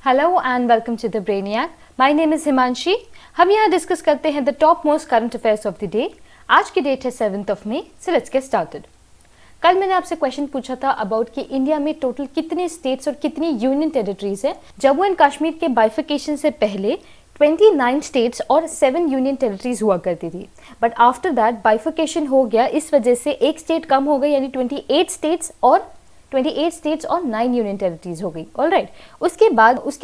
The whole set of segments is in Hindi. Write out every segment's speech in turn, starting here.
Hello and welcome to the Brainiac. My name is Himanshi. हम यहाँ डिस्कस करते हैं the top most current affairs of the day. आज की डेट है 7th of May। So let's get started. कल मैंने आपसे क्वेश्चन पूछा था अबाउट कि इंडिया में टोटल कितने स्टेट्स और कितनी यूनियन टेरिटरीज है। जम्मू एंड कश्मीर के बाइफिकेशन से पहले 29 स्टेट्स और 7 यूनियन टेरिटरीज हुआ करती थी, बट आफ्टर दैट बाइफिकेशन हो गया, इस वजह से एक स्टेट कम हो गई, यानी 28 स्टेट्स और 9 यूनियन टेरिटरीज हो गई। ऑलराइट, उसके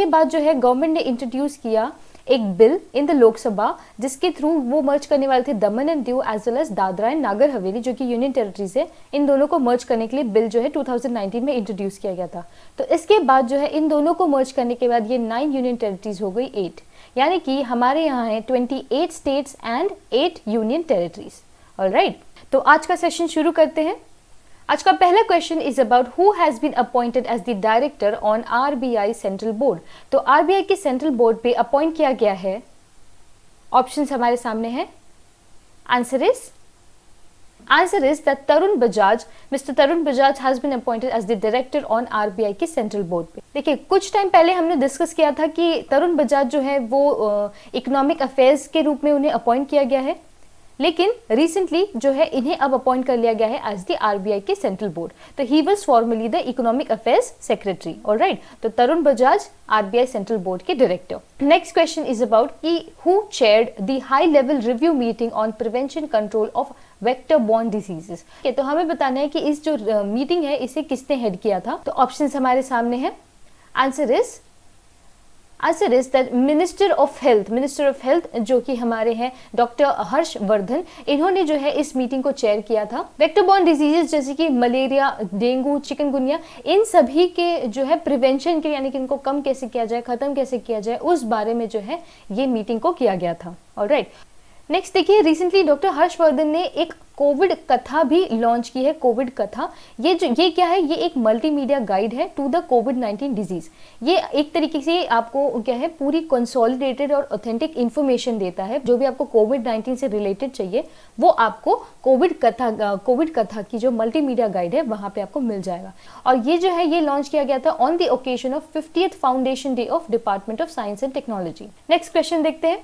बाद जो है गवर्नमेंट ने इंट्रोड्यूस किया एक बिल इन द लोकसभा, जिसके थ्रू वो मर्ज करने वाले थे Daman and Diu as well as Dadra and Nagar Haveli, जो कि यूनियन टेरिटरीज है। इन दोनों को मर्ज करने के लिए बिल जो है 2019 में इंट्रोड्यूस किया गया था। तो इसके बाद जो है इन दोनों को मर्ज करने के बाद ये 9 यूनियन टेरिटरीज हो गई 8, यानी कि हमारे यहाँ है 28 states and 8 union territories. Alright, तो आज का सेशन शुरू करते हैं। आज का पहला question is about who has been appointed as the director on RBI central board. तो आरबीआई के सेंट्रल बोर्ड पे अपॉइंट किया गया है। ऑप्शंस हमारे सामने हैं। Answer is that Tarun Bajaj, mister Tarun Bajaj has been appointed as the director on RBI के सेंट्रल बोर्ड पे। देखिए, कुछ टाइम पहले हमने डिस्कस किया था कि तरुण बजाज जो है वो इकोनॉमिक अफेयर्स के रूप में उन्हें अपॉइंट किया गया है, लेकिन रिसेंटली जो है इन्हें अब अपॉइंट कर लिया गया है एज द आरबीआई के सेंट्रल बोर्ड। तो he was formerly the economic affairs secretary. Alright, तो Tarun Bajaj RBI central board के director. Next question is about कि who chaired the high level review meeting on prevention control of vector borne diseases. तो हमें बताना है कि इस जो मीटिंग है इसे किसने हेड किया था। तो ऑप्शंस हमारे सामने हैं। Answer is that minister of health जो कि हमारे हैं डॉक्टर हर्षवर्धन, इन्होंने जो है इस मीटिंग को चेयर किया था। वेक्टर बॉर्न डिजीजेस जैसे कि मलेरिया, डेंगू, चिकनगुनिया, इन सभी के जो है प्रिवेंशन के, यानी कि इनको कम कैसे किया जाए, खत्म कैसे किया जाए, उस बारे में जो है ये मीटिंग को किया गया था। ऑलराइट, नेक्स्ट देखिए, रिसेंटली डॉक्टर हर्षवर्धन ने एक कोविड कथा भी लॉन्च की है। कोविड कथा ये क्या है, ये एक मल्टीमीडिया गाइड है टू द कोविड-19 डिजीज। ये एक तरीके से आपको क्या है, पूरी कंसोलिडेटेड और ऑथेंटिक इन्फॉर्मेशन देता है। जो भी आपको कोविड-19 से रिलेटेड चाहिए वो आपको कोविड कथा की जो मल्टीमीडिया गाइड है वहां पे आपको मिल जाएगा। और ये जो है ये लॉन्च किया गया था on the occasion of 50th foundation day of department of science and technology. Next question देखते हैं।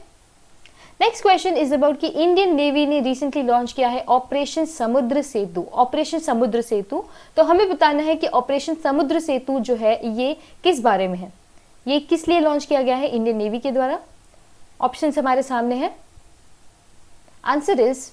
नेक्स्ट क्वेश्चन इज अबाउट कि इंडियन नेवी ने रिसेंटली लॉन्च किया है ऑपरेशन समुद्र सेतु। ऑपरेशन समुद्र सेतु, तो हमें बताना है कि ऑपरेशन समुद्र सेतु जो है ये किस बारे में है, ये किस लिए लॉन्च किया गया है इंडियन नेवी के द्वारा। ऑप्शंस हमारे सामने हैं। Answer is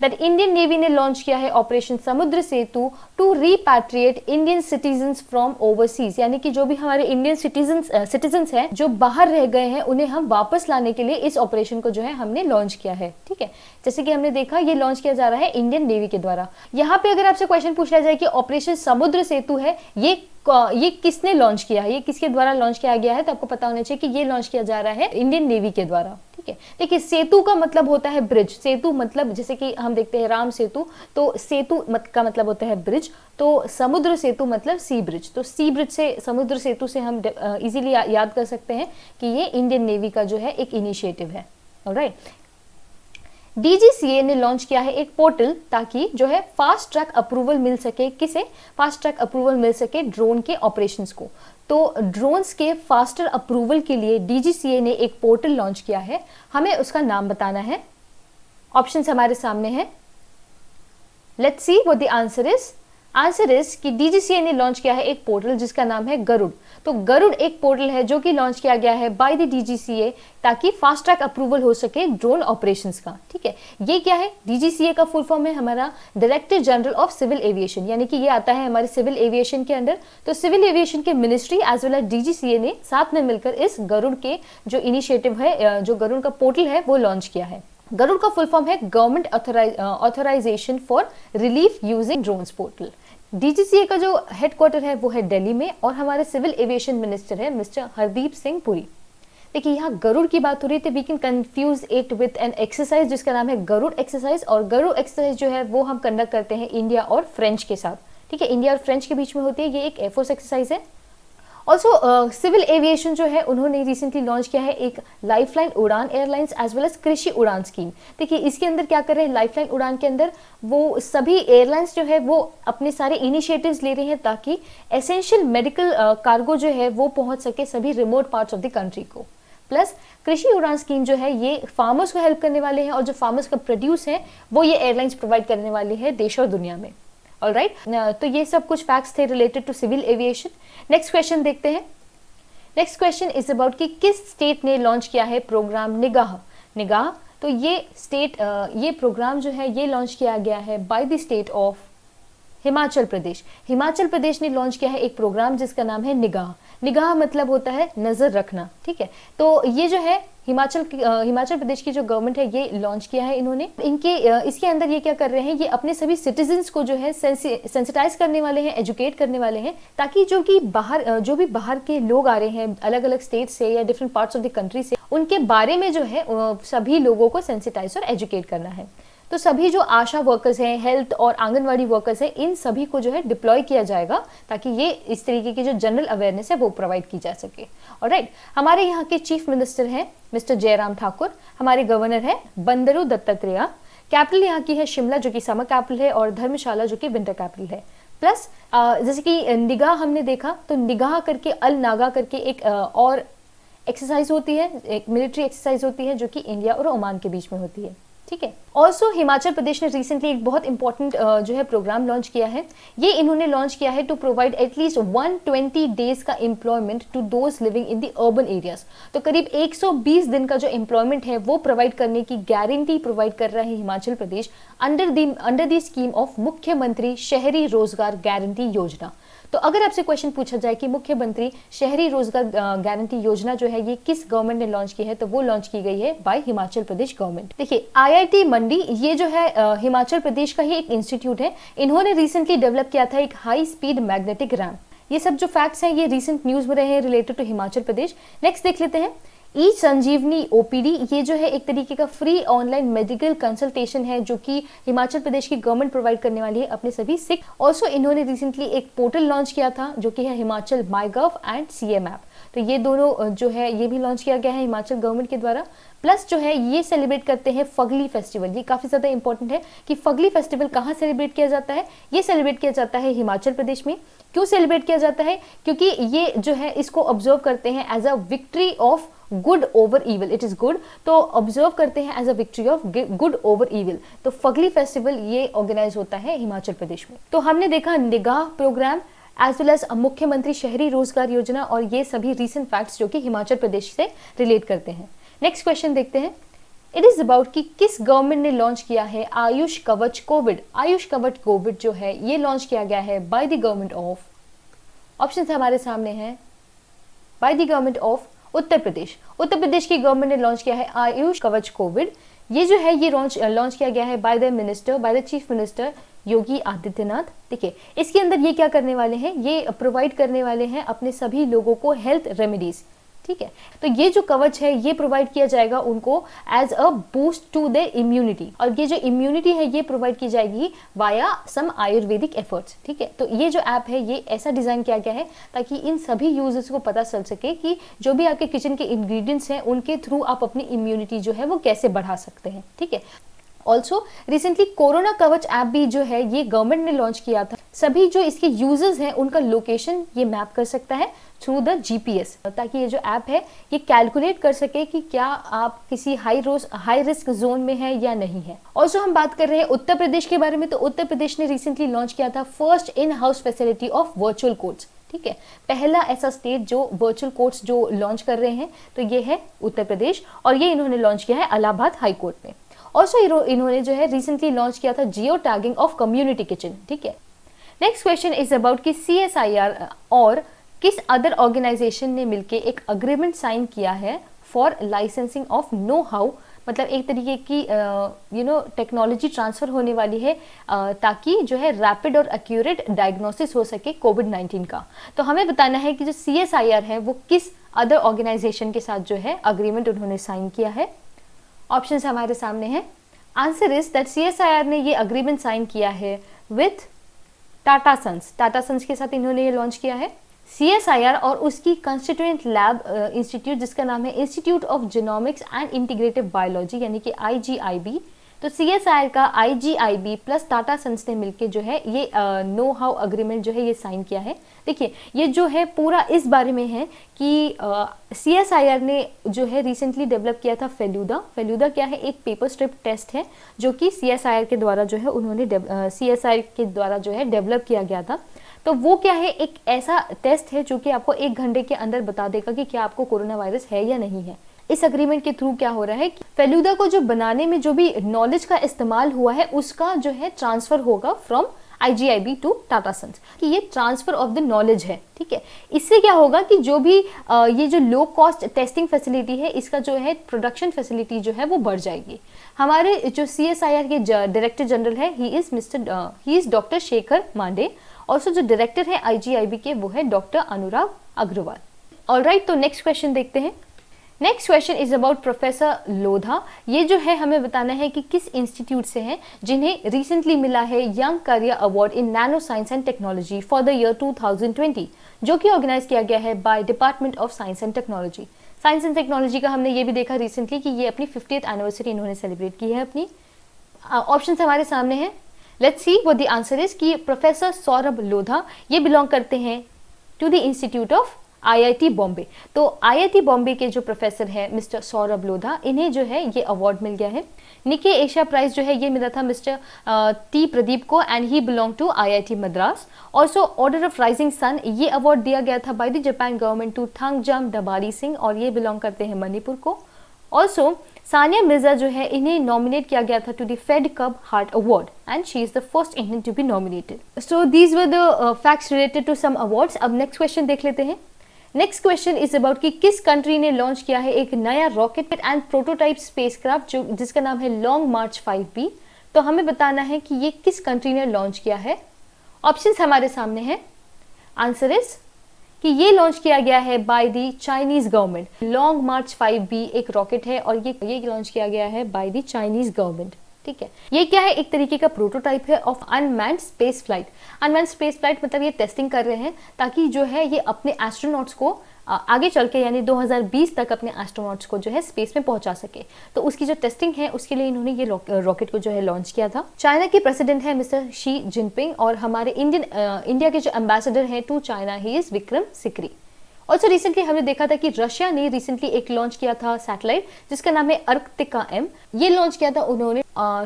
that Indian navy ने लॉन्च किया है operation Samudra Setu to repatriate Indian citizens from overseas, यानी कि जो भी हमारे इंडियन सिटीजन्स हैं जो बाहर रह गए हैं उन्हें हम वापस लाने के लिए इस ऑपरेशन को जो है हमने लॉन्च किया है। ठीक है, जैसे कि हमने देखा ये लॉन्च किया जा रहा है इंडियन नेवी के द्वारा। यहाँ पे अगर आपसे क्वेश्चन पूछा जाए कि ऑपरेशन समुद्र सेतु है ये किसने लॉन्च किया है, ये किसके द्वारा लॉन्च किया गया है, तो आपको पता होना चाहिए कि ये लॉन्च किया जा रहा है इंडियन नेवी के द्वारा। ठीक है, देखिए सेतु का मतलब होता है ब्रिज। सेतु मतलब जैसे कि हम देखते हैं राम सेतु, तो सेतु का मतलब होता है ब्रिज। तो समुद्र सेतु मतलब सी ब्रिज। तो सी ब्रिज से, समुद्र सेतु से हम इजीली याद कर सकते हैं कि ये इंडियन नेवी का जो है एक इनिशिएटिव है। ऑलराइट, डीजीसीए ने लॉन्च किया है एक पोर्टल ताकि जो है फास्ट ट्रैक अप्रूवल मिल सके। किसे फास्ट ट्रैक अप्रूवल मिल सके? ड्रोन के ऑपरेशंस को। तो ड्रोन्स के फास्टर अप्रूवल के लिए डीजीसीए ने एक पोर्टल लॉन्च किया है। हमें उसका नाम बताना है। ऑप्शंस हमारे सामने हैं। Let's see what the answer is. Answer is कि डीजीसीए ने लॉन्च किया है एक पोर्टल जिसका नाम है गरुड़। तो गरुड़ एक पोर्टल है जो कि लॉन्च किया गया है बाय द डीजीसीए ताकि फास्ट ट्रैक अप्रूवल हो सके ड्रोन ऑपरेशंस का। ठीक है, ये क्या है? डीजीसीए का फुल फॉर्म है हमारा director general of civil aviation, यानी कि ये आता है हमारे सिविल एविएशन के अंडर। तो सिविल एविएशन के ministry as well as DGCA ने साथ में मिलकर इस गरुड़ के जो इनिशिएटिव है, जो गरुड़ का पोर्टल है वो लॉन्च किया है। गरुड़ का फुल फॉर्म है government authorisation for relief using drones portal. DGCA का जो हेडक्वार्टर है वो है दिल्ली में और हमारे सिविल एविएशन मिनिस्टर है मिस्टर हरदीप सिंह पुरी। देखिए, यहाँ गरुड़ की बात हो रही थी, we can confuse it with an exercise जिसका नाम है गरुड़ एक्सरसाइज। और गरुड़ एक्सरसाइज जो है वो हम कंडक्ट करते हैं इंडिया और फ्रेंच के साथ। ठीक है, इंडिया और फ्रेंच के बीच में होती है, ये एक एयरफोर्स एक्सरसाइज है। ऑल्सो सिविल एविएशन जो है उन्होंने रिसेंटली लॉन्च किया है एक लाइफलाइन उड़ान एयरलाइंस एज वेल एज कृषि उड़ान स्कीम। देखिए इसके अंदर क्या कर रहे हैं, लाइफलाइन उड़ान के अंदर वो सभी एयरलाइंस जो है वो अपने सारे इनिशिएटिव्स ले रही हैं ताकि एसेंशियल मेडिकल कार्गो जो है वो पहुंच सके सभी remote parts of the country को। प्लस कृषि उड़ान स्कीम जो है ये फार्मर्स को हेल्प करने वाले हैं और जो फार्मर्स का प्रोड्यूस है वो ये एयरलाइंस प्रोवाइड करने वाले हैं देश और दुनिया में। ऑलराइट, तो ये सब कुछ फैक्ट्स थे related to civil aviation. Next question देखते हैं। नेक्स्ट क्वेश्चन इज अबाउट कि किस स्टेट ने लॉन्च किया है प्रोग्राम निगाह। तो ये स्टेट ये प्रोग्राम जो है ये लॉन्च किया गया है by the state of Himachal Pradesh. Himachal Pradesh ने लॉन्च किया है एक प्रोग्राम जिसका नाम है निगाह मतलब होता है नजर रखना, ठीक है। तो ये जो है हिमाचल प्रदेश की जो गवर्नमेंट है ये लॉन्च किया है इन्होंने। इसके अंदर ये क्या कर रहे हैं, ये अपने सभी सिटीजन्स को जो है सेंसिटाइज करने वाले हैं, एजुकेट करने वाले हैं, ताकि जो भी बाहर के लोग आ रहे हैं अलग अलग स्टेट से या different parts of the country से, उनके बारे में जो है सभी लोगों को सेंसिटाइज और एजुकेट करना है। तो सभी जो आशा वर्कर्स हैं, हेल्थ और आंगनवाड़ी वर्कर्स हैं, इन सभी को जो है डिप्लॉय किया जाएगा ताकि ये इस तरीके की जो जनरल अवेयरनेस है वो प्रोवाइड की जा सके। ऑलराइट, हमारे यहाँ के चीफ मिनिस्टर हैं मिस्टर जयराम ठाकुर, हमारे गवर्नर है बंदरू दत्तात्रेय, कैपिटल यहाँ की है शिमला जो कि समर कैपिटल है और धर्मशाला जो कि विंटर कैपिटल है। प्लस जैसे कि निगाह हमने देखा, तो निगाह करके अल नागा करके एक और एक्सरसाइज होती है, एक मिलिट्री एक्सरसाइज होती है जो कि इंडिया और ओमान के बीच में होती है, ठीक है। ऑल्सो हिमाचल प्रदेश ने रिसेंटली एक बहुत इंपॉर्टेंट जो है प्रोग्राम लॉन्च किया है। ये इन्होंने लॉन्च किया है टू प्रोवाइड एटलीस्ट 120 डेज का employment to those living in the urban areas. तो करीब 120 दिन का जो एम्प्लॉयमेंट है वो प्रोवाइड करने की गारंटी प्रोवाइड कर रहा है Himachal Pradesh under the scheme of मुख्यमंत्री शहरी रोजगार गारंटी योजना। तो अगर आपसे क्वेश्चन पूछा जाए कि मुख्यमंत्री शहरी रोजगार गारंटी योजना जो है ये किस गवर्नमेंट ने लॉन्च की है, तो वो लॉन्च की गई है बाय हिमाचल प्रदेश गवर्नमेंट। देखिए IIT मंडी ये जो है हिमाचल प्रदेश का ही एक इंस्टीट्यूट है। इन्होंने रिसेंटली डेवलप किया था एक हाई स्पीड मैग्नेटिक रैम्प। ये सब जो फैक्ट्स हैं ये रिसेंट न्यूज में रहे हैं related to Himachal Pradesh. Next देख लेते हैं ई संजीवनी OPD। ये जो है एक तरीके का फ्री ऑनलाइन मेडिकल कंसल्टेशन है जो कि हिमाचल प्रदेश की गवर्नमेंट प्रोवाइड करने वाली है अपने सभी सिख। ऑल्सो इन्होंने रिसेंटली एक पोर्टल लॉन्च किया था जो कि है Himachal MyGov and CM app. तो ये दोनों जो है ये भी लॉन्च किया गया है हिमाचल गवर्नमेंट के द्वारा। प्लस जो है ये सेलिब्रेट करते हैं फगली फेस्टिवल। ये काफी ज्यादा इंपॉर्टेंट है कि फगली फेस्टिवल कहाँ सेलिब्रेट किया जाता है। ये सेलिब्रेट किया जाता है हिमाचल प्रदेश में। क्यों सेलिब्रेट किया जाता है, क्योंकि ये जो है इसको ऑब्जर्व करते हैं as a victory of good over evil. It is good, तो ऑब्जर्व करते हैं as a victory of good over evil. तो फगली फेस्टिवल ये ऑर्गेनाइज होता है हिमाचल प्रदेश में। तो हमने देखा निगाह प्रोग्राम एज वेल एज मुख्यमंत्री शहरी रोजगार योजना और ये सभी रीसेंट फैक्ट्स जो कि हिमाचल प्रदेश से रिलेट करते हैं। नेक्स्ट क्वेश्चन देखते हैं। इट इज अबाउट कि किस गवर्नमेंट ने लॉन्च किया है आयुष कवच कोविड। आयुष कवच कोविड जो है ये लॉन्च किया गया है by the government of, option हमारे सामने हैं, by the government of Uttar Pradesh. Uttar Pradesh की गवर्नमेंट ने लॉन्च किया है आयुष कवच कोविड। ये जो है ये लॉन्च किया गया है by the chief minister Yogi Adityanath. देखिए इसके अंदर ये क्या करने वाले हैं, ये प्रोवाइड करने वाले हैं अपने सभी लोगों को हेल्थ रेमेडीज, ठीक है। तो ये जो कवच है ये प्रोवाइड किया जाएगा उनको as a boost to the immunity, और ये जो इम्यूनिटी है ये प्रोवाइड की जाएगी वाया सम आयुर्वेदिक एफर्ट्स, ठीक है। तो ये जो ऐप है ये ऐसा डिजाइन किया गया है ताकि इन सभी यूजर्स को पता चल सके कि जो भी आपके किचन के इंग्रेडिएंट्स हैं उनके थ्रू आप अपनी इम्यूनिटी जो है वो कैसे बढ़ा सकते हैं, ठीक है। ऑल्सो रिसेंटली कोरोना कवच ऐप भी जो है ये गवर्नमेंट ने लॉन्च किया था। सभी जो इसके यूजर्स हैं उनका लोकेशन ये मैप कर सकता है थ्रू द GPS, ताकि ये जो ऐप है ये कैलकुलेट कर सके कि क्या आप किसी हाई रिस्क जोन में है या नहीं है। ऑल्सो हम बात कर रहे हैं उत्तर प्रदेश के बारे में। तो उत्तर प्रदेश ने रिसेंटली लॉन्च किया था first in house facility of virtual courts, ठीक है। पहला ऐसा स्टेट जो वर्चुअल कोर्ट्स जो लॉन्च कर रहे हैं तो ये है उत्तर प्रदेश, और ये इन्होंने लॉन्च किया है इलाहाबाद हाई कोर्ट में। ऑल्सो इन्होंने जो है रिसेंटली लॉन्च किया था geo tagging of community kitchen, ठीक है। नेक्स्ट क्वेश्चन इज अबाउट कि CSIR और किस अदर ऑर्गेनाइजेशन ने मिलकर एक अग्रीमेंट साइन किया है for licensing of know how, मतलब एक तरीके की टेक्नोलॉजी ट्रांसफर होने वाली है ताकि जो है रैपिड और एक्यूरेट डायग्नोसिस हो सके कोविड-19 का। तो हमें बताना है कि जो CSIR है वो किस अदर ऑर्गेनाइजेशन के साथ जो है अग्रीमेंट उन्होंने साइन किया है। ऑप्शंस हमारे सामने हैं। आंसर इज दैट CSIR ने ये अग्रीमेंट साइन किया है with Tata sons. Tata sons के साथ इन्होंने ये लॉन्च किया है। CSIR और उसकी कंस्टिट्यूएंट लैब इंस्टीट्यूट जिसका नाम है institute of genomics and integrative biology यानी कि IGIB। तो CSIR का IGIB प्लस टाटा सन्स ने मिलकर जो है ये नो हाउ अग्रीमेंट जो है ये साइन किया है। देखिए ये जो है पूरा इस बारे में है कि CSIR ने जो है रिसेंटली डेवलप किया था फेलुदा। फेलुदा क्या है, एक पेपर स्ट्रिप टेस्ट है जो कि CSIR के द्वारा जो है उन्होंने CSIR के द्वारा जो है डेवलप किया गया था। तो वो क्या है, एक ऐसा टेस्ट है जो कि आपको 1 घंटे के अंदर बता देगा कि क्या आपको कोरोना वायरस है या नहीं है। इस अग्रीमेंट के थ्रू क्या हो रहा है कि फेलुदा को जो बनाने में जो भी नॉलेज का इस्तेमाल हुआ है उसका जो है ट्रांसफर होगा from IGIB to Tata sons, कि ये ट्रांसफर ऑफ द नॉलेज है। ठीक है, इससे क्या होगा कि जो भी ये जो लो कॉस्ट टेस्टिंग फैसिलिटी है इसका जो है प्रोडक्शन फैसिलिटी जो है वो बढ़ जाएगी। हमारे जो CSIR के डायरेक्टर जनरल है he is doctor Shekhar Mande. और जो डायरेक्टर है IGIB के वो है डॉक्टर अनुराग अग्रवाल। ऑलराइट, तो नेक्स्ट क्वेश्चन देखते हैं। Next question is about professor Lodha. ये जो है हमें बताना है कि किस इंस्टीट्यूट से हैं जिन्हें रिसेंटली मिला है young career award in nano science and technology for the year 2020, जो कि ऑर्गेनाइज किया गया है by department of science and technology. Science and technology का हमने ये भी देखा रिसेंटली कि ये अपनी 50th एनिवर्सरी इन्होंने सेलिब्रेट की है अपनी। ऑप्शन हमारे सामने हैं, let's see what the answer is. कि प्रोफेसर सौरभ लोधा ये बिलोंग करते हैं to the institute of IIT Bombay. तो IIT बॉम्बे के जो प्रोफेसर है मिस्टर सौरभ लोधा, इन्हें जो है ये अवार्ड मिल गया है। निके एशिया प्राइज जो है ये मिला था मिस्टर T प्रदीप को and he belong to IIT Madras. Also order of rising sun ये अवार्ड दिया गया था by the Japan government to Thangjam Dhabali Singh और ये बिलोंग करते हैं मणिपुर को। ऑल्सो सानिया मिर्जा जो है इन्हें नॉमिनेट किया गया था to the fed cup heart award and she is the first Indian to be nominated. So these were the facts related to some awards. अब नेक्स्ट क्वेश्चन देख लेते हैं। नेक्स्ट क्वेश्चन इज अबाउट कि किस कंट्री ने लॉन्च किया है एक नया रॉकेट एंड प्रोटोटाइप स्पेसक्राफ्ट जो जिसका नाम है लॉन्ग मार्च 5B। तो हमें बताना है कि ये किस कंट्री ने लॉन्च किया है। ऑप्शंस हमारे सामने हैं। आंसर इज कि ये लॉन्च किया गया है by the Chinese government. Long March 5B एक रॉकेट है और ये लॉन्च किया गया है बाय द चाइनीज गवर्नमेंट। ठीक है, ये क्या है, एक तरीके का प्रोटोटाइप है of unmanned space flight. Unmanned space flight मतलब ये टेस्टिंग कर रहे हैं ताकि जो है ये अपने एस्ट्रोनॉट्स को आगे चल के यानी 2020 तक अपने एस्ट्रोनॉट्स को जो है स्पेस में पहुंचा सके। तो उसकी जो टेस्टिंग है उसके लिए इन्होंने ये रॉकेट को जो है लॉन्च किया था। चाइना के प्रेसिडेंट है मिस्टर शी जिनपिंग और हमारे इंडिया के जो एम्बेसडर हैं to China he is Vikram Sikri. Also recently हमने देखा था कि रशिया ने रिसेंटली एक लॉन्च किया था सैटेलाइट जिसका नाम है अर्कटिका M। ये लॉन्च किया था उन्होंने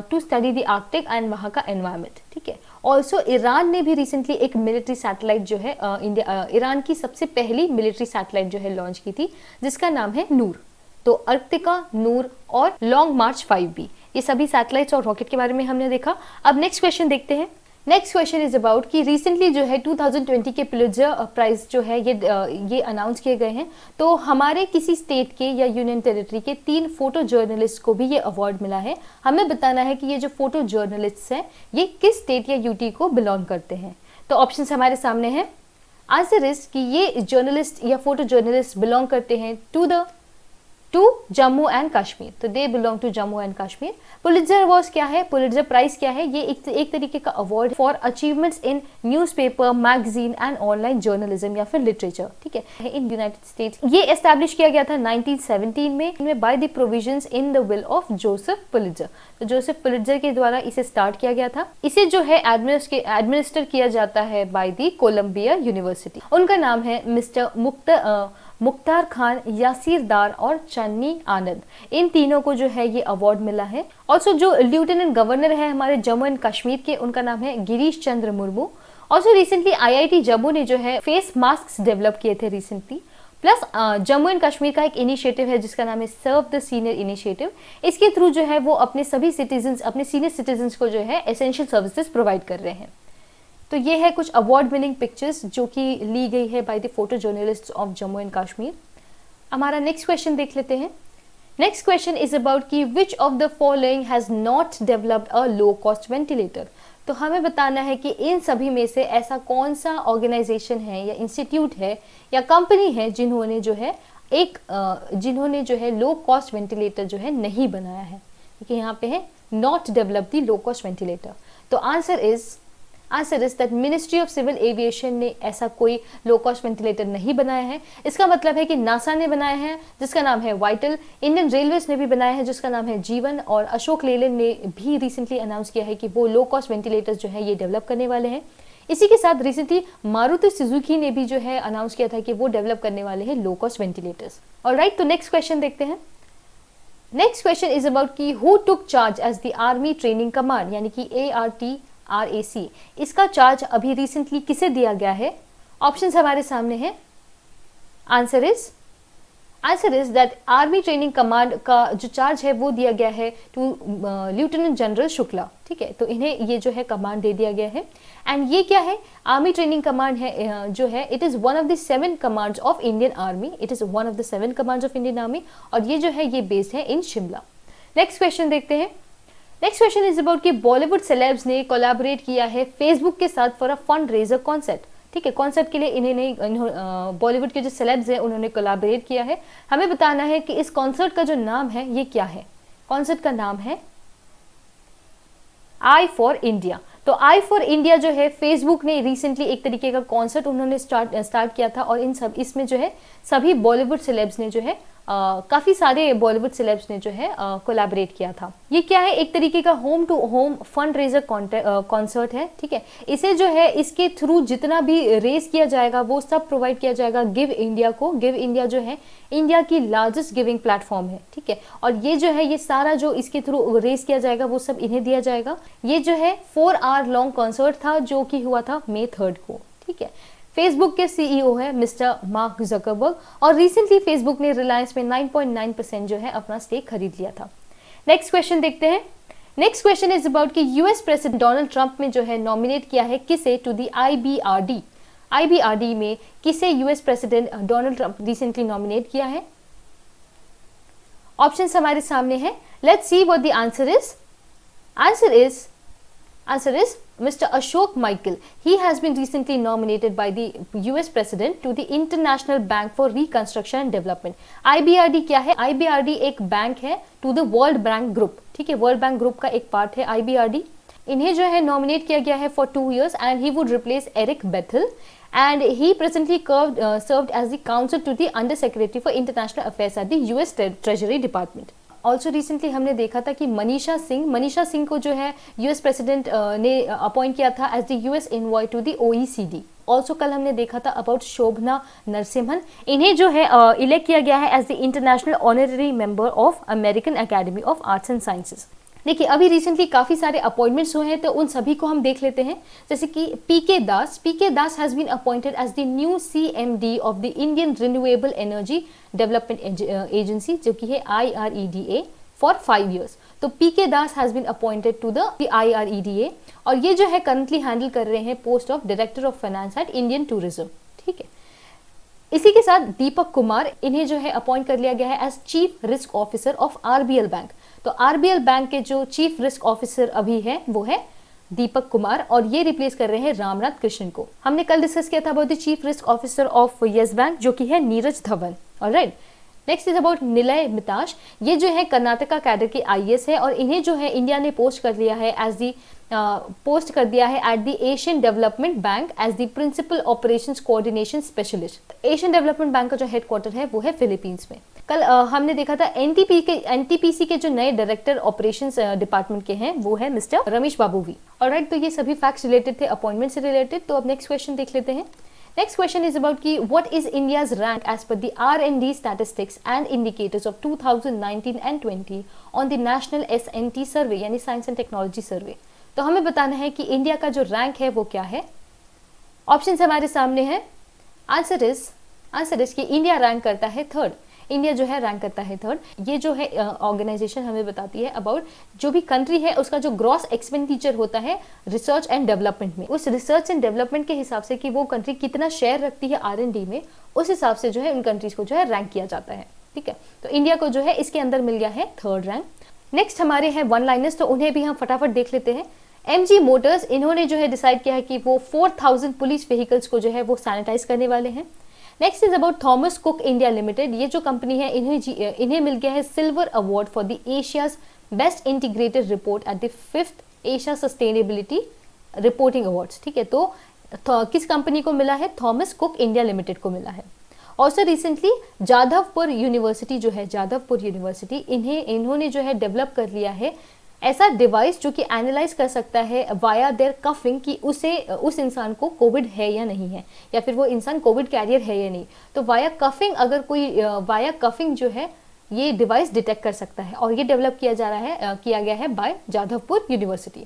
to study the Arctic and वहाँ का एनवायरमेंट। ठीक है, ऑल्सो ईरान ने भी रिसेंटली एक मिलिट्री सैटेलाइट जो है ईरान की सबसे पहली मिलिट्री सैटेलाइट जो है लॉन्च की थी जिसका नाम है नूर। तो अर्कटिका, नूर और लॉन्ग मार्च 5B ये सभी सैटेलाइट्स और रॉकेट के बारे में हमने देखा। अब नेक्स्ट क्वेश्चन देखते हैं। नेक्स्ट क्वेश्चन इज अबाउट कि रिसेंटली जो है 2020 के पुलित्जर प्राइज जो है ये अनाउंस किए गए हैं। तो हमारे किसी स्टेट के या यूनियन टेरिटरी के 3 फोटो जर्नलिस्ट को भी ये अवार्ड मिला है। हमें बताना है कि ये जो फोटो जर्नलिस्ट हैं ये किस स्टेट या यूटी को बिलोंग करते हैं। तो ऑप्शंस हमारे सामने हैं। आंसर इज कि ये जर्नलिस्ट या फोटो जर्नलिस्ट बिलोंग करते हैं टू जम्मू एंड कश्मीर। तो they belong to Jammu and Kashmir. Pulitzer award क्या है, पुलित्जर प्राइज क्या है, ये एक तरीके का award for achievements in newspaper, magazine and online journalism या फिर लिटरेचर। ठीक है, इन यूनाइटेड स्टेट्स ये एस्टैब्लिश किया गया था 1917 में by the provisions in the will of Joseph Pulitzer. तो जोसेफ पुलित्जर के द्वारा इसे स्टार्ट किया गया था। इसे जो है एडमिनिस्टर किया जाता है बाय द कोलंबिया यूनिवर्सिटी। उनका नाम है मिस्टर मुख्तार खान, यासीरदार और चन्नी आनंद। इन तीनों को जो है ये अवार्ड मिला है। ऑल्सो जो लेफ्टिनेंट गवर्नर है हमारे जम्मू एंड कश्मीर के उनका नाम है Girish Chandra Murmu. Also recently IIT Jammu ने जो है फेस मास्क डेवलप किए थे recently. Plus Jammu and Kashmir का एक इनिशिएटिव है जिसका नाम है सर्व द सीनियर इनिशिएटिव। इसके थ्रू जो है वो अपने सभी सिटीजन्स, अपने सीनियर सिटीजन्स को जो है एसेंशियल सर्विसेज प्रोवाइड कर रहे हैं। तो ये है कुछ अवार्ड विनिंग पिक्चर्स जो कि ली गई है by the photo journalist of Jammu and Kashmir. हमारा नेक्स्ट क्वेश्चन देख लेते हैं। नेक्स्ट क्वेश्चन इज अबाउट कि which of the following has not developed a low cost ventilator. तो हमें बताना है कि इन सभी में से ऐसा कौन सा ऑर्गेनाइजेशन है या इंस्टीट्यूट है या कंपनी है जिन्होंने जो है लो कॉस्ट वेंटिलेटर जो है नहीं बनाया है। देखिए यहाँ पे है not develop the low cost ventilator. तो answer is answer is that ministry of civil aviation ने ऐसा कोई लो कॉस्ट वेंटिलेटर नहीं बनाया है। इसका मतलब है कि नासा ने बनाया है जिसका नाम है वाइटल, इंडियन रेलवेज ने भी बनाया है जिसका नाम है जीवन, और अशोक लेलैंड ने भी रिसेंटली अनाउंस किया है कि वो लो कॉस्ट वेंटिलेटर्स जो है ये डेवलप करने वाले हैं। इसी के साथ रिसेंटली मारुति सुजुकी ने भी जो है अनाउंस किया था कि वो डेवलप करने वाले हैं लो कॉस्ट वेंटिलेटर्स। ऑलराइट, तो नेक्स्ट क्वेश्चन देखते हैं। नेक्स्ट क्वेश्चन इज अबाउट कि who took charge as the army training command, यानी कि ARTRAC, इसका चार्ज अभी रिसेंटली किसे दिया गया है? ऑप्शंस हमारे सामने हैं। Answer is that army training command का जो चार्ज है वो दिया गया है टू लेफ्टिनेंट जनरल शुक्ला। ठीक है, तो इन्हें ये जो है कमांड दे दिया गया है। एंड ये क्या है? आर्मी ट्रेनिंग कमांड है जो है, it is one of the 7 commands of Indian army. It is one of the 7 commands of Indian army, और ये जो है ये बेस्ड है इन शिमला। नेक्स्ट क्वेश्चन देखते हैं। नेक्स्ट क्वेश्चन इज अबाउट कि बॉलीवुड सेलेब्स ने कोलैबोरेट किया है फेसबुक के साथ for a fund raiser concert. ठीक है, कॉन्सर्ट के लिए इन्हें बॉलीवुड के जो सेलेब्स हैं उन्होंने कोलैबोरेट किया है। हमें बताना है कि इस कॉन्सर्ट का जो नाम है ये क्या है। कॉन्सर्ट का नाम है आई फॉर इंडिया। तो आई फॉर इंडिया जो है फेसबुक ने रिसेंटली एक तरीके का कॉन्सर्ट उन्होंने स्टार्ट किया था, और इसमें जो है सभी बॉलीवुड सेलेब्स ने जो है काफी सारे बॉलीवुड सेलेब्स ने जो है कोलैबोरेट किया था। ये क्या है? एक तरीके का home to home fund raiser concert है। ठीक है, इसे जो है इसके थ्रू जितना भी रेज किया जाएगा वो सब प्रोवाइड किया जाएगा गिव इंडिया को। गिव इंडिया जो है इंडिया की लार्जेस्ट गिविंग प्लेटफॉर्म है। ठीक है, और ये जो है ये सारा जो इसके थ्रू रेज किया जाएगा वो सब इन्हें दिया जाएगा। ये जो है 4 आवर लॉन्ग कॉन्सर्ट था जो कि हुआ था May 3 को। ठीक है, फेसबुक के सीईओ है मिस्टर मार्क जकरबर्ग, और रिसेंटली फेसबुक ने रिलायंस में 9.9% जो है अपना स्टेक खरीद लिया था। नेक्स्ट क्वेश्चन देखते हैं। नेक्स्ट क्वेश्चन इज अबाउट कि यूएस प्रेसिडेंट डोनाल्ड ट्रंप ने जो है नॉमिनेट किया है किसे टू दी IBRD। IBRD में किसे US president Donald Trump recently nominate किया है? ऑप्शंस हमारे सामने हैं। Let's see what the answer is. Answer is Mr. Ashok Michael. He has been recently nominated by the US President to the International Bank for Reconstruction and Development. IBRD क्या है? IBRD एक बैंक है to the World Bank Group. ठीक है, World Bank Group का एक पार्ट है IBRD। इन्हें जो है नॉमिनेट किया गया है for 2 years and he would replace Eric Bethel, and he presently served as the counsel to the Under Secretary for International Affairs at the US Treasury Department. Also recently हमने देखा था कि मनीषा सिंह को जो है यूएस प्रेसिडेंट ने अपॉइंट किया था as the US envoy to the OECD। Also कल हमने देखा था अबाउट शोभना नरसिम्हन, इन्हें जो है इलेक्ट किया गया है as the international honorary member of American academy of arts and sciences. देखिए, अभी रिसेंटली काफ़ी सारे अपॉइंटमेंट्स हुए हैं तो उन सभी को हम देख लेते हैं। जैसे कि PK Das has been appointed as the new CMD of the Indian renewable energy development agency, जो कि है IREDA फॉर 5 years। तो PK Das has been appointed to the IREDA, और ये जो है करंटली हैंडल कर रहे हैं post of director of finance at Indian tourism. ठीक है, इसी के साथ दीपक कुमार, इन्हें जो है अपॉइंट कर लिया गया है as chief risk officer of RBL bank. तो RBL बैंक के जो चीफ रिस्क ऑफिसर अभी है वो है दीपक कुमार, और ये रिप्लेस कर रहे हैं रामनाथ कृष्णन को। हमने कल डिस्कस किया था about the chief risk officer of Yes Bank जो कि है Neeraj Dhawan. Alright, next is about Nilay Mitash. ये जो है कर्नाटका कैडर के IAS है, और इन्हें जो है इंडिया ने पोस्ट कर दिया है as the at the Asian development bank as the principal operations coordination specialist. Asian development bank का जो हेडक्वार्टर है वो है फिलीपींस में। कल हमने देखा था NTPC के जो नए डायरेक्टर ऑपरेशंस डिपार्टमेंट के हैं वो है mister Ramesh Babu V. Alright, तो ये सभी फैक्ट्स रिलेटेड थे अपॉइंटमेंट से रिलेटेड। तो अब नेक्स्ट क्वेश्चन देख लेते हैं। नेक्स्ट क्वेश्चन इज अबाउट कि what is India's rank as per the R&D statistics and indicators of 2019 and 20 on the national SNT survey, यानी साइंस एंड टेक्नोलॉजी सर्वे। तो हमें बताना है कि इंडिया का जो रैंक है वो क्या है। ऑप्शंस हमारे सामने हैं। आंसर इज कि इंडिया रैंक करता है 3rd। इंडिया जो है रैंक करता है 3rd। ये जो है ऑर्गेनाइजेशन हमें बताती है अबाउट जो भी कंट्री है उसका जो ग्रॉस एक्सपेंडिचर होता है रिसर्च एंड डेवलपमेंट में, उस रिसर्च एंड डेवलपमेंट के हिसाब से कि वो कंट्री कितना शेयर रखती है R&D में, उस हिसाब से जो है उन कंट्रीज को जो है रैंक किया जाता है। ठीक है, तो इंडिया को जो है इसके अंदर मिल गया है 3rd रैंक। नेक्स्ट हमारे हैं वन लाइनर्स, तो उन्हें भी हम फटाफट देख लेते हैं। MG मोटर्स, इन्होंने जो है डिसाइड किया है कि वो 4000 पुलिस व्हीकल्स को जो है वो सैनिटाइज करने वाले हैं। Next is about Thomas cook India limited. ये जो कंपनी है इन्हें मिल गया है silver award for the Asia's best integrated report at the 5th Asia sustainability reporting awards, ठीक है। तो किस कंपनी को मिला है? थॉमस कुक इंडिया लिमिटेड को मिला है। ऑल्सो रिसेंटली जादवपुर यूनिवर्सिटी जो है, जादवपुर यूनिवर्सिटी, इन्होंने जो है डेवलप कर लिया है ऐसा डिवाइस जो कि एनालाइज कर सकता है वाया देयर कफिंग कि उस इंसान को कोविड है या नहीं है, या फिर वो इंसान कोविड कैरियर है या नहीं। तो वाया कफिंग, अगर कोई वाया कफिंग जो है ये डिवाइस डिटेक्ट कर सकता है, और ये डेवलप किया गया है by Jadavpur university.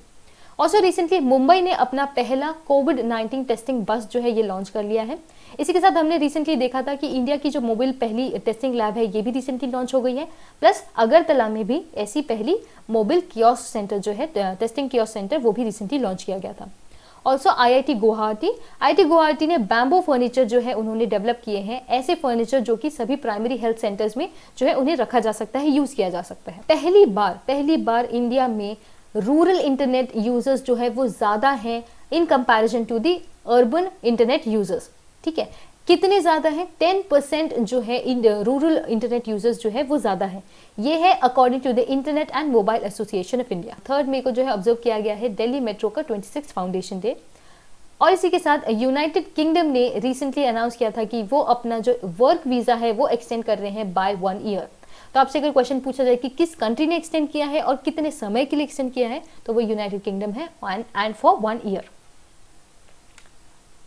Also recently Mumbai ने अपना पहला कोविड-19 टेस्टिंग बस जो है ये लॉन्च कर लिया है। इसी के साथ हमने रिसेंटली देखा था कि इंडिया की जो मोबाइल पहली टेस्टिंग लैब है ये भी रिसेंटली लॉन्च हो गई है। प्लस अगरतला में भी ऐसी पहली मोबाइल कियोस्क सेंटर जो है, टेस्टिंग कियोस्क सेंटर, वो भी रिसेंटली लॉन्च किया गया था। ऑल्सो आईआईटी गुवाहाटी ने बैम्बो फर्नीचर जो है उन्होंने डेवलप किए हैं, ऐसे फर्नीचर जो कि सभी प्राइमरी हेल्थ सेंटर्स में जो है उन्हें रखा जा सकता है, यूज किया जा सकता है। पहली बार इंडिया में रूरल इंटरनेट यूजर्स जो है वो ज्यादा हैं in comparison to the urban internet users, ठीक है। कितने ज्यादा है? 10% जो है रूरल इंटरनेट यूजर्स जो है वो ज्यादा है। ये है according to the internet and mobile association of India. 3 मई को जो है ऑब्जर्व किया गया है दिल्ली मेट्रो का 26th फाउंडेशन डे। और इसी के साथ यूनाइटेड किंगडम ने रिसेंटली अनाउंस किया था कि वो अपना जो वर्क वीजा है वो एक्सटेंड कर रहे हैं बाय 1 ईयर। तो आपसे अगर क्वेश्चन पूछा जाए कि किस कंट्री ने एक्सटेंड किया है और कितने समय के लिए एक्सटेंड किया है, तो वो यूनाइटेड किंगडम है, एंड फॉर 1 ईयर।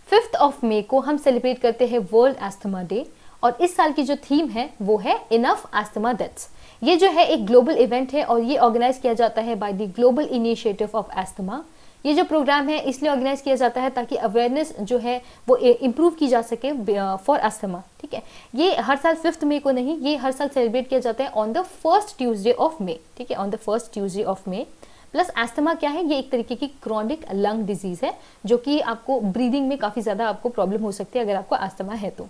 5 मई को हम सेलिब्रेट करते हैं वर्ल्ड एस्थमा डे, और इस साल की जो थीम है वो है इनफ एस्थमा डेथ्स। ये जो है एक ग्लोबल इवेंट है और ये ऑर्गेनाइज किया जाता है by the global initiative of asthma. ये जो प्रोग्राम है इसलिए ऑर्गेनाइज किया जाता है ताकि अवेयरनेस जो है वो इम्प्रूव की जा सके फॉर एस्थमा, ठीक है। ये हर साल 5 मई को नहीं, ये हर साल सेलिब्रेट किया जाता है on the first Tuesday of May, ठीक है, on the first Tuesday of May. Plus asthma क्या है? ये एक तरीके की क्रॉनिक लंग डिजीज है जो कि आपको ब्रीदिंग में काफी ज्यादा आपको प्रॉब्लम हो सकती है अगर आपको एस्थमा है तो।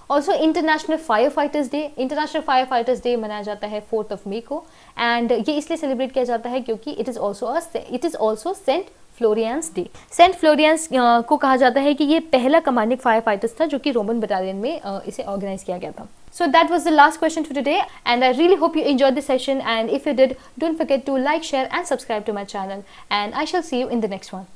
Also international fire fighters day मनाया जाता है 4 मई को, एंड ये इसलिए सेलिब्रेट किया जाता है क्योंकि it is also Saint Florian's Day. Saint Florian's को कहा जाता है कि ये पहला कमांडिंग फायर फाइटर्स था जो कि रोमन बटालियन में इसे ऑर्गेनाइज किया गया था। So that was the last question for today, and I really hope you enjoyed the session, and if you did, don't forget to like, share and subscribe to my channel, and I shall see you in the next one.